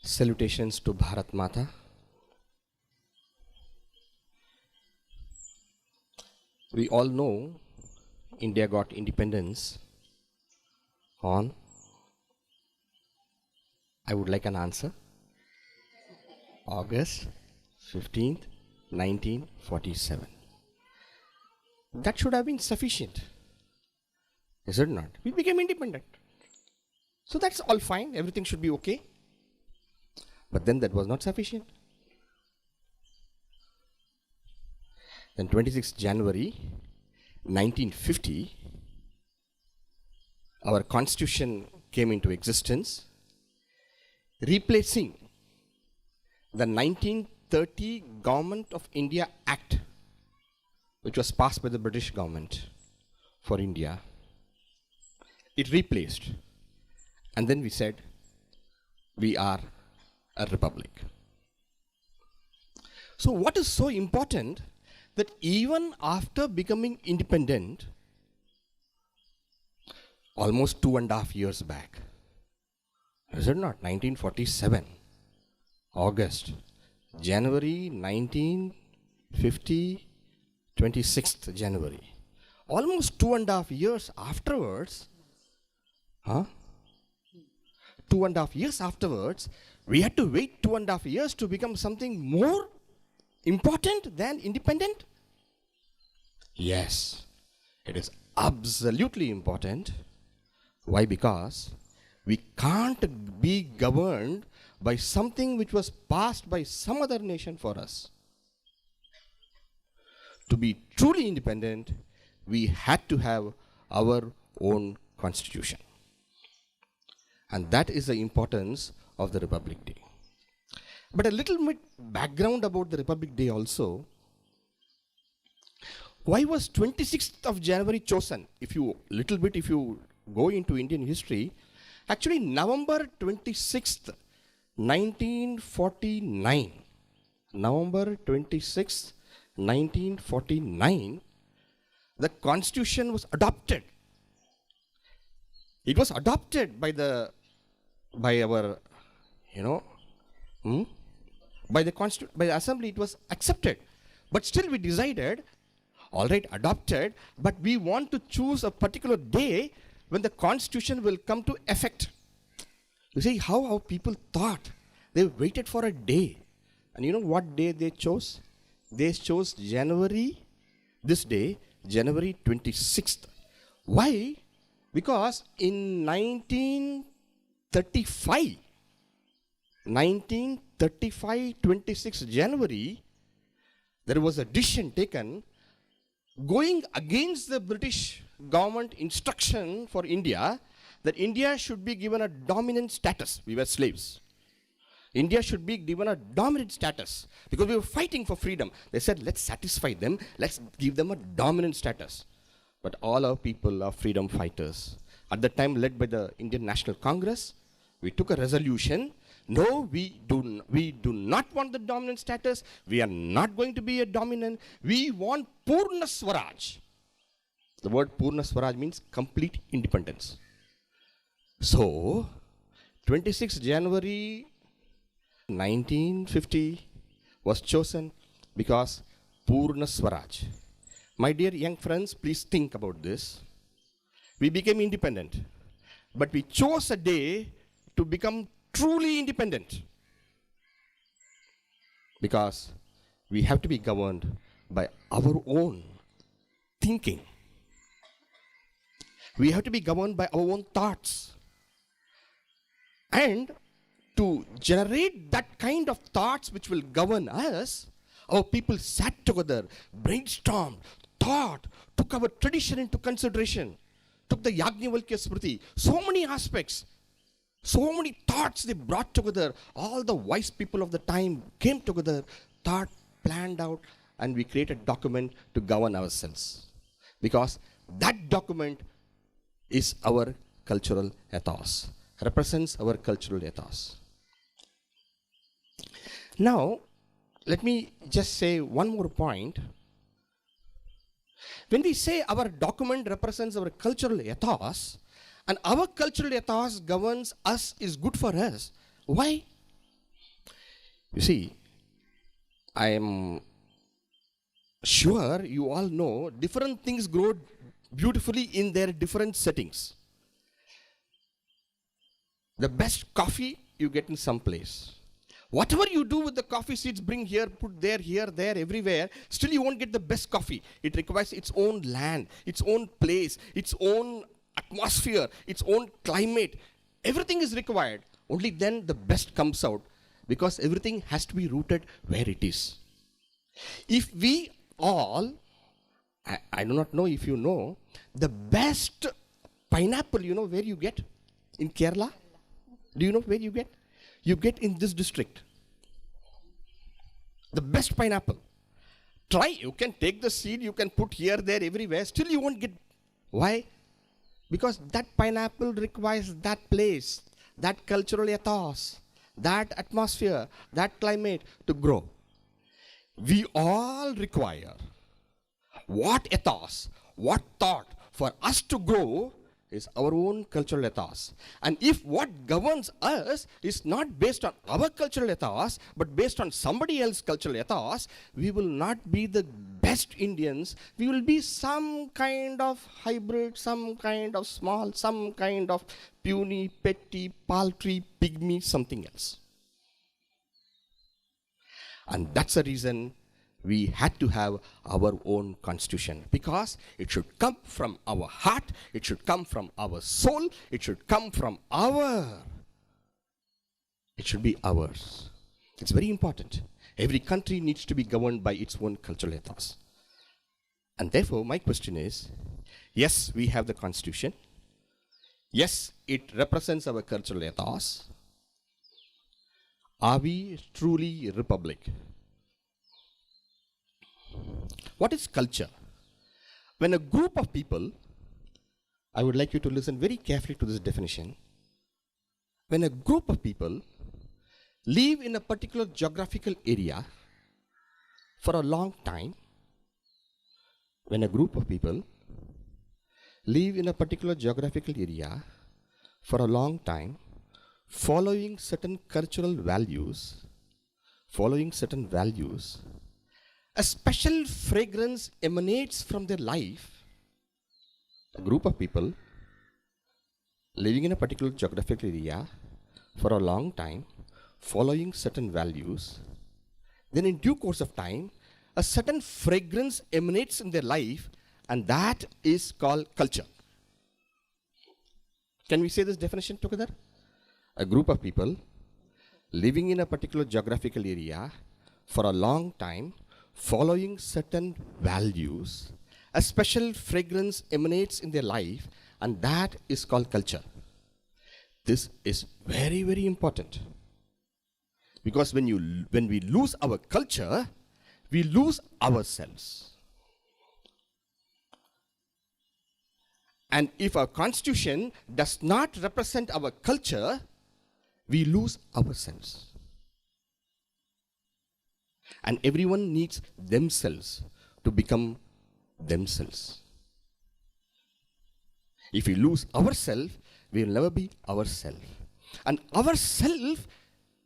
Salutations to Bharat Mata. We all know India got independence on, I would like an answer, August 15th, 1947. That should have been sufficient, is it not? We became independent. So that's all fine, everything should be okay. But then that was not sufficient. Then 26th January 1950, our constitution came into existence, replacing the 1930 Government of India Act, which was passed by the British government for India. It replaced. And then we said, we are a republic. So what is so important that even after becoming independent, almost 2.5 years back, is it not? 1947, August, January 1950, 26th January. Almost 2.5 years afterwards, 2.5 years afterwards, we had to wait 2.5 years to become something more important than independent? Yes, it is absolutely important. Why? Because we can't be governed by something which was passed by some other nation for us. To be truly independent, we had to have our own constitution. And that is the importance of the Republic Day. But a little bit background about the Republic Day also. Why was 26th of January chosen? If you go into Indian history, actually November 26th, 1949, November 26th, 1949, the constitution was adopted. It was adopted by the assembly. It was accepted, but still we decided, all right, adopted, but we want to choose a particular day when the constitution will come to effect. You see how people thought. They waited for a day, and you know what day they chose? They chose this day, January 26th. Why? Because in 1935, 26th January, there was a decision taken going against the British government instruction for India that India should be given a dominant status. We were slaves. India should be given a dominant status because we were fighting for freedom. They said, let's satisfy them, let's give them a dominant status. But all our people are freedom fighters. At the time, led by the Indian National Congress, we took a resolution. No, we do not want the dominant status. We are not going to be a dominant. We want Purna Swaraj. The word Purna Swaraj means complete independence. So, 26 January 1950 was chosen because Purna Swaraj. My dear young friends, please think about this. We became independent, but we chose a day to become truly independent because we have to be governed by our own thinking. We have to be governed by our own thoughts. And to generate that kind of thoughts which will govern us, our people sat together, brainstormed, thought, took our tradition into consideration, took the Yajnavalkya Smriti, so many aspects, so many thoughts they brought together. All the wise people of the time came together, thought, planned out, and we created a document to govern ourselves. Because that document is our cultural ethos, represents our cultural ethos. Now, let me just say one more point. When we say our document represents our cultural ethos, and our cultural ethos governs us, is good for us, why? You see, I am sure you all know different things grow beautifully in their different settings. The best coffee you get in some place. Whatever you do with the coffee seeds, bring here, put there, here, there, everywhere, still you won't get the best coffee. It requires its own land, its own place, its own atmosphere, its own climate. Everything is required. Only then the best comes out, because everything has to be rooted where it is. If we all, I do not know if you know, the best pineapple, you know where you get? In Kerala? Do you know where you get? You get in this district. The best pineapple. Try, you can take the seed, you can put here, there, everywhere, still you won't get. Why? Because that pineapple requires that place, that cultural ethos, that atmosphere, that climate to grow. We all require what ethos, what thought for us to grow is our own cultural ethos. And if what governs us is not based on our cultural ethos, but based on somebody else's cultural ethos, we will not be the best Indians. We will be some kind of hybrid, some kind of small, some kind of puny, petty, paltry, pygmy, something else. And that's the reason we had to have our own constitution, because it should come from our heart, it should come from our soul, it should come from it should be ours. It's very important. Every country needs to be governed by its own cultural ethos. And therefore, my question is, yes, we have the constitution. Yes, it represents our cultural ethos. Are we truly a republic? What is culture? When a group of people, I would like you to listen very carefully to this definition. When a group of people live in a particular geographical area for a long time, when a group of people live in a particular geographical area for a long time, following certain cultural values, a special fragrance emanates from their life. A group of people living in a particular geographical area for a long time, following certain values, then in due course of time, a certain fragrance emanates in their life, and that is called culture. Can we say this definition together? A group of people living in a particular geographical area for a long time, following certain values, a special fragrance emanates in their life, and that is called culture. This is very, very important. Because when we lose our culture, we lose ourselves. And if our constitution does not represent our culture, we lose ourselves. And everyone needs themselves to become themselves. If we lose ourselves, we will never be ourselves. And ourself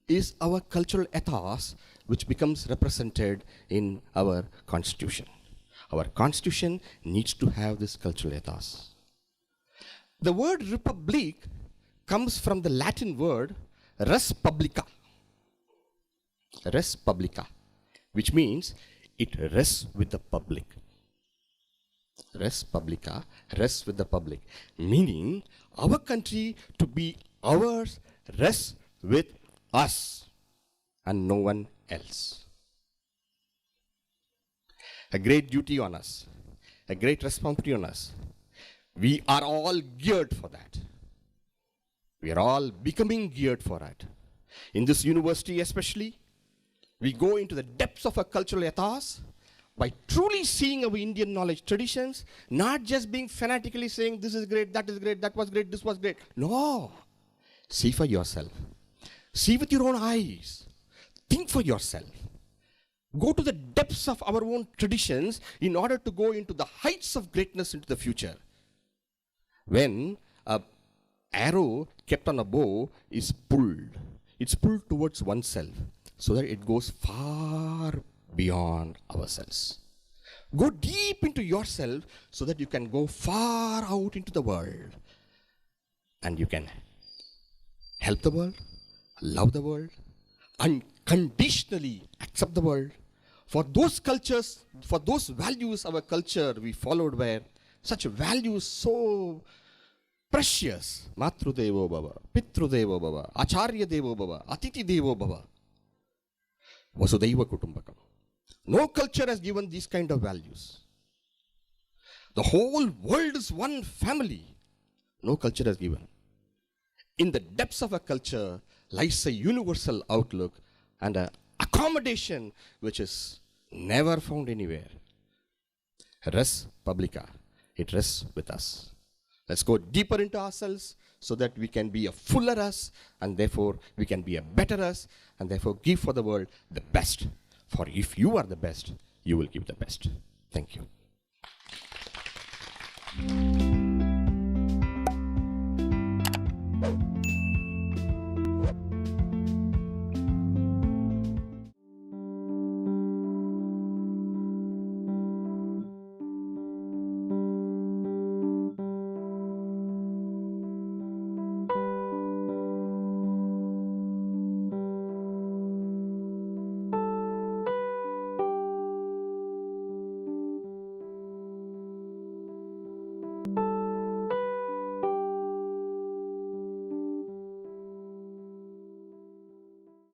is our cultural ethos, which becomes represented in our constitution. Our constitution needs to have this cultural ethos. The word republic comes from the Latin word res publica. Res publica, which means it rests with the public. Res publica, rests with the public. Meaning, our country to be ours rests with us and no one else. A great duty on us, a great responsibility on us. We are all geared for that. We are all becoming geared for it. In this university especially, we go into the depths of our cultural ethos by truly seeing our Indian knowledge traditions, not just being fanatically saying this is great, that was great, this was great. No. See for yourself. See with your own eyes. Think for yourself. Go to the depths of our own traditions in order to go into the heights of greatness into the future. When an arrow kept on a bow is pulled, it's pulled towards oneself. so that it goes far beyond ourselves. Go deep into yourself so that you can go far out into the world. And you can help the world, love the world, unconditionally accept the world. For those cultures, for those values, our culture we followed were such values so precious. Matru Devo Bhava, Pitru Devo Bhava, Acharya Devo Bhava, Atiti Devo Bhava, Vasudhaiva Kutumbakam. No culture has given these kind of values. The whole world is one family. No culture has given. In the depths of a culture lies a universal outlook and an accommodation which is never found anywhere. Res publica. It rests with us. Let's go deeper into ourselves so that we can be a fuller us, and therefore we can be a better us, and therefore give for the world the best. For if you are the best, you will give the best. Thank you.